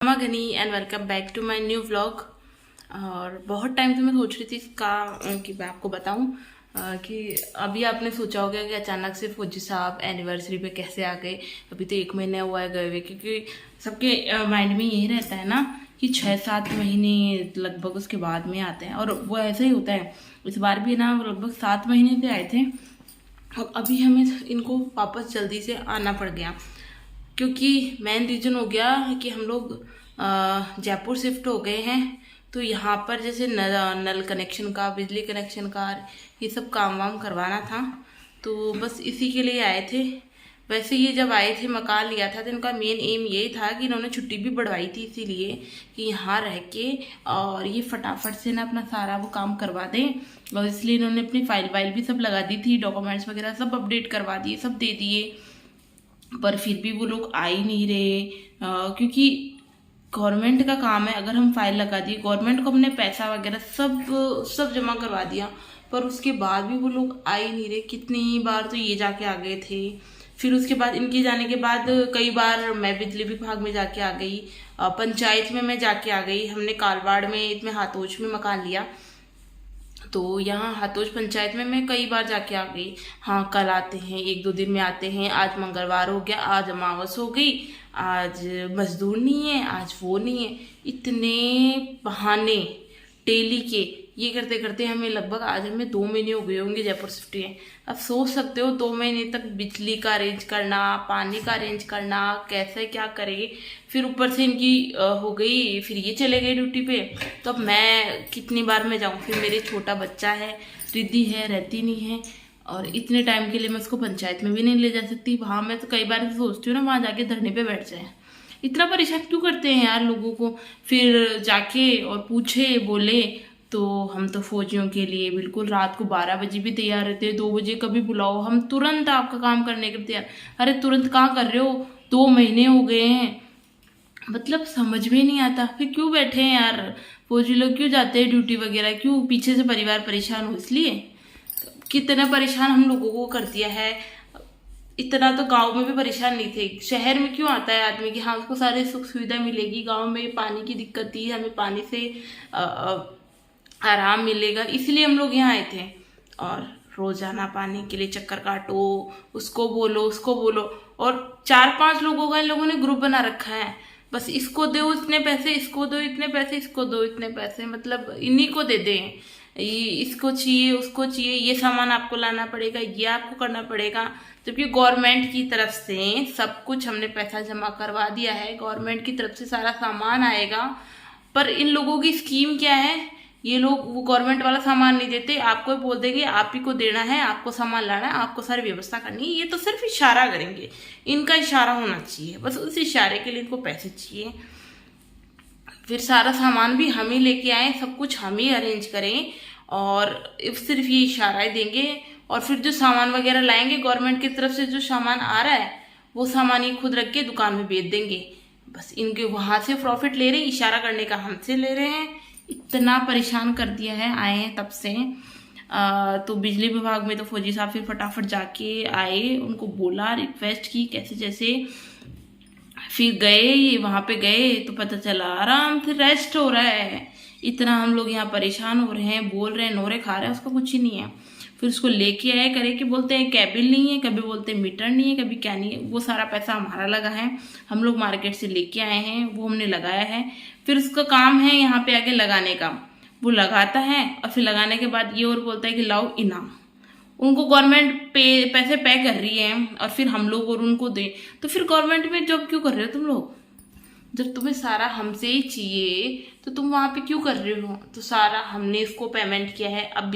Ghani and welcome back to my new vlog. और बहुत time से मैं सोच रही थी इसका कि मैं आपको बताऊं कि अभी आपने सोचा होगा कि अचानक से फौजी साहब एनिवर्सरी पे कैसे आ गए। अभी तो 1 महीना हुआ है गए हुए, क्योंकि सबके माइंड में यही रहता है ना कि 6-7 महीने लगभग उसके बाद में आते हैं, और वो ऐसा ही होता है। इस बार भी ना लगभग 7 महीने से आए थे, और अभी हमें इनको वापस जल्दी से आना पड़ गया, क्योंकि मेन रीज़न हो गया है कि हम लोग जयपुर शिफ्ट हो गए हैं। तो यहाँ पर जैसे नल कनेक्शन का, बिजली कनेक्शन का, ये सब काम वाम करवाना था, तो बस इसी के लिए आए थे। वैसे ये जब आए थे मकान लिया था तो इनका मेन एम यही था कि इन्होंने छुट्टी भी बढ़वाई थी इसीलिए कि यहाँ रह के और ये फटाफट से ना अपना सारा वो काम करवा दें, और इसलिए इन्होंने अपनी फाइल वाइल भी सब लगा दी थी, डॉक्यूमेंट्स वगैरह सब अपडेट करवा दिए, सब दे दिए। पर फिर भी वो लोग आ ही नहीं रहे, क्योंकि गवर्नमेंट का काम है। अगर हम फाइल लगा दिए, गवर्नमेंट को हमने पैसा वगैरह सब जमा करवा दिया, पर उसके बाद भी वो लोग आ ही नहीं रहे। कितनी बार तो ये जाके आ गए थे, फिर उसके बाद इनके जाने के बाद कई बार मैं बिजली विभाग में जाके आ गई, पंचायत में मैं जाके आ गई। हमने कालवाड़ में इसमें हाथोच में मकान लिया, तो यहाँ हाथोज पंचायत में मैं कई बार जाके आ गई। हाँ, कल आते हैं, 1-2 दिन में आते हैं, आज मंगलवार हो गया, आज अमावस हो गई, आज मजदूर नहीं है, आज वो नहीं है। इतने बहाने डेली के, ये करते करते हमें लगभग आज हमें 2 महीने हो गए होंगे जयपुर शिफ्ट हुए। अब सोच सकते हो 2 महीने तक बिजली का अरेंज करना, पानी का अरेंज करना, कैसे क्या करे। फिर ऊपर से इनकी हो गई, फिर ये चले गए ड्यूटी पे, तो अब मैं कितनी बार मैं जाऊँ। फिर मेरे छोटा बच्चा है, रिद्धि है, रहती नहीं है, और इतने टाइम के लिए मैं उसको पंचायत में भी नहीं ले जा सकती। वहाँ मैं तो कई बार सोचती हूँ ना, वहाँ जाके धरने पे बैठ जाए। इतना परेशान क्यों करते हैं यार लोगों को। फिर जाके और पूछे, बोले तो हम तो फौजियों के लिए बिल्कुल रात को 12 बजे भी तैयार रहते हैं, 2 बजे कभी बुलाओ हम तुरंत आपका काम करने के लिए तैयार। अरे तुरंत कहाँ कर रहे हो, 2 महीने हो गए हैं। मतलब समझ में नहीं आता, फिर क्यों बैठे हैं यार फौजी लोग, क्यों जाते हैं ड्यूटी वगैरह, क्यों पीछे से परिवार परेशान हो इसलिए। कितना परेशान हम लोगों को कर दिया है। इतना तो गांव में भी परेशान नहीं थे, शहर में क्यों आता है आदमी कि हाँ उसको सारी सुख सुविधा मिलेगी। गांव में पानी की दिक्कत थी, हमें पानी से आराम मिलेगा, इसलिए हम लोग यहाँ आए थे। और रोजाना पानी के लिए चक्कर काटो, उसको बोलो उसको बोलो, और 4-5 लोगों का इन लोगों ने ग्रुप बना रखा है। बस इसको दो इतने पैसे, इसको दो इतने पैसे, इसको दो इतने पैसे, मतलब इन्हीं को दे दें। इसको चाहिए, उसको चाहिए, ये सामान आपको लाना पड़ेगा, ये आपको करना पड़ेगा। जबकि गवर्नमेंट की तरफ से सब कुछ हमने पैसा जमा करवा दिया है, गवर्नमेंट की तरफ से सारा सामान आएगा। पर इन लोगों की स्कीम क्या है, ये लोग वो गवर्नमेंट वाला सामान नहीं देते, आपको बोल देंगे आप ही को देना है, आपको सामान लाना है, आपको सारी व्यवस्था करनी है। ये तो सिर्फ इशारा करेंगे, इनका इशारा होना चाहिए, बस उस इशारे के लिए इनको पैसे चाहिए। फिर सारा सामान भी हम ही लेके आए, सब कुछ हम ही अरेंज करें, और सिर्फ ये इशारा देंगे। और फिर जो सामान वगैरह लाएंगे गवर्नमेंट की तरफ से, जो सामान आ रहा है वो सामान ये खुद रख के दुकान में बेच देंगे। बस इनके वहां से प्रॉफिट ले रहे हैं, इशारा करने का हमसे ले रहे हैं। इतना परेशान कर दिया है आए हैं तब से। तो बिजली विभाग में तो फौजी साहब फिर फटाफट जाके आए, उनको बोला, रिक्वेस्ट की कैसे जैसे, फिर गए वहां पे गए तो पता चला आराम से रेस्ट हो रहा है। इतना हम लोग यहाँ परेशान हो रहे हैं, बोल रहे हैं, नोरे खा रहे हैं, उसका कुछ ही नहीं है। फिर उसको लेके आए, करे कि बोलते हैं केबिल नहीं है, कभी बोलते हैं मीटर नहीं है, कभी क्या नहीं है। वो सारा पैसा हमारा लगा है, हम लोग मार्केट से लेके आए हैं, वो हमने लगाया है। फिर उसका काम है यहाँ पे आके लगाने का, वो लगाता है, और फिर लगाने के बाद ये और बोलता है कि लाओ इनाम। उनको गवर्नमेंट पैसे पे कर रही है, और फिर हम लोग और उनको दे। तो फिर गवर्नमेंट में जॉब क्यों कर रहे हो तुम लोग, जब तुम्हें सारा हमसे ही चाहिए तो तुम वहां पे क्यों कर रहे हो। तो सारा हमने इसको पेमेंट किया है। अब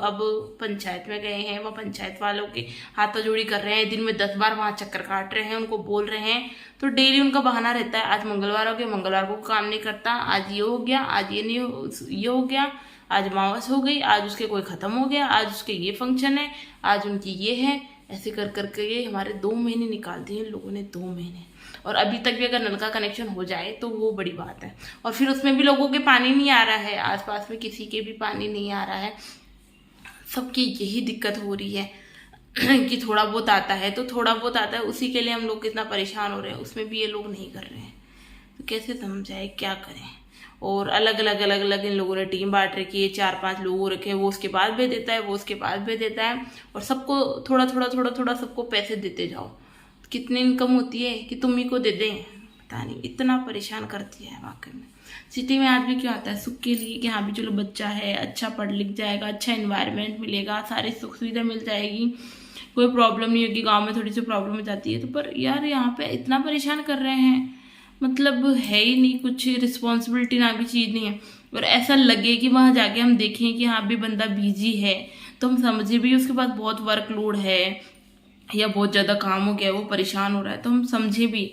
अब पंचायत में गए हैं, वह पंचायत वालों के हाथाजोड़ी कर रहे हैं, दिन में 10 बार वहां चक्कर काट रहे हैं, उनको बोल रहे हैं। तो डेली उनका बहाना रहता है, आज मंगलवार हो गया, मंगलवार को काम नहीं करता, आज ये हो गया, आज ये नहीं ये हो गया, आज अमावस हो गई, आज उसके कोई खत्म हो गया, आज उसके ये फंक्शन है, आज उनकी ये है। ऐसे कर करके ये हमारे 2 महीने निकाल दिए इन लोगों ने, 2 महीने। और अभी तक भी अगर नल का कनेक्शन हो जाए तो वो बड़ी बात है। और फिर उसमें भी लोगों के पानी नहीं आ रहा है, आसपास में किसी के भी पानी नहीं आ रहा है। सबकी यही दिक्कत हो रही है कि थोड़ा बहुत आता है तो थोड़ा बहुत आता है, उसी के लिए हम लोग कितना परेशान हो रहे हैं, उसमें भी ये लोग नहीं कर रहे हैं। तो कैसे समझाए, क्या करें। और अलग अलग इन लोगों ने टीम बांट रखी है, 4-5 लोग रखे, वो उसके बाद भेज देता है, वो उसके बाद भेज देता है, और सबको थोड़ा थोड़ा सबको पैसे देते जाओ। कितनी इनकम होती है कि तुम ही को दे दें, पता नहीं, इतना परेशान करती है वाकई में। सिटी में आदमी क्यों आता है, सुख के लिए कि हाँ भी चलो बच्चा है, अच्छा पढ़ लिख जाएगा, अच्छा इन्वायरमेंट मिलेगा, सारी सुख सुविधा मिल जाएगी, कोई प्रॉब्लम नहीं होगी। गांव में थोड़ी सी प्रॉब्लम हो जाती है तो, पर यार यहाँ पे इतना परेशान कर रहे हैं, मतलब है ही नहीं कुछ, रिस्पॉन्सिबिलिटी ना भी चीज़ नहीं है। और ऐसा लगे कि वहाँ जाके हम देखें कि हाँ भी बंदा बिजी है, तो हम समझे भी उसके पास बहुत वर्कलोड है या बहुत ज़्यादा काम हो गया, वो परेशान हो रहा है, तो हम समझे भी।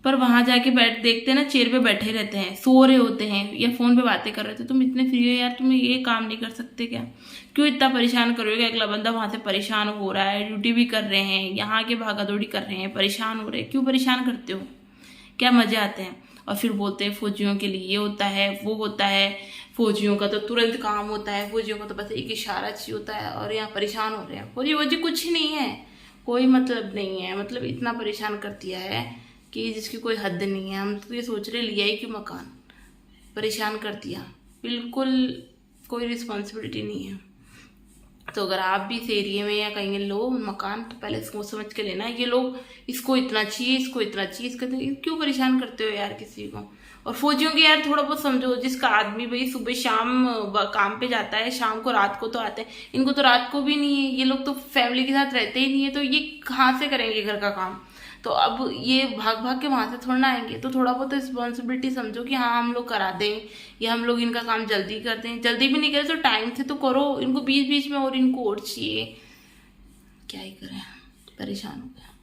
पर वहाँ जाके देखते हैं ना, चेयर पे बैठे रहते हैं, सो रहे होते हैं या फ़ोन पे बातें कर रहे थे। तुम इतने फ्री हो यार, तुम्हें ये काम नहीं कर सकते क्या? क्यों इतना परेशान करोगे? अगला बंदा वहाँ से परेशान हो रहा है, ड्यूटी भी कर रहे हैं, यहाँ के भागा दौड़ी कर रहे हैं, परेशान हो रहे हैं, क्यों परेशान करते हो? क्या मजे आते हैं? और फिर बोलते हैं फौजियों के लिए ये होता है, वो होता है, फौजियों का तो तुरंत काम होता है, फौजियों का तो बस एक इशारा चाहिए होता है, और यहाँ परेशान हो रहे हैं। फौजी वोजी कुछ नहीं है, कोई मतलब नहीं है, मतलब इतना परेशान कर दिया है कि जिसकी कोई हद नहीं है। हम तो ये सोच रहे लिया ही क्यों मकान, परेशान कर दिया, बिल्कुल कोई रिस्पॉन्सिबिलिटी नहीं है। तो अगर आप भी इस एरिए में या कहीं लो मकान, तो पहले इसको समझ के लेना, ये लोग इसको इतना चाहिए, इसको इतना चाहिए, इसका क्यों परेशान करते हो यार किसी को? और फौजियों के यार थोड़ा बहुत समझो, जिसका आदमी भाई सुबह शाम काम पे जाता है, शाम को रात को तो आते हैं, इनको तो रात को भी नहीं है, ये लोग तो फैमिली के साथ रहते ही नहीं है, तो ये कहाँ से करेंगे घर का काम? तो अब ये भाग भाग के वहां से थोड़ा ना आएंगे, तो थोड़ा बहुत रिस्पॉन्सिबिलिटी समझो कि हाँ हम लोग करा दें, या हम लोग इनका काम जल्दी कर दें। जल्दी भी नहीं करे तो टाइम से तो करो, इनको बीच बीच में और इनको और चाहिए, क्या ही करें, परेशान हो गया।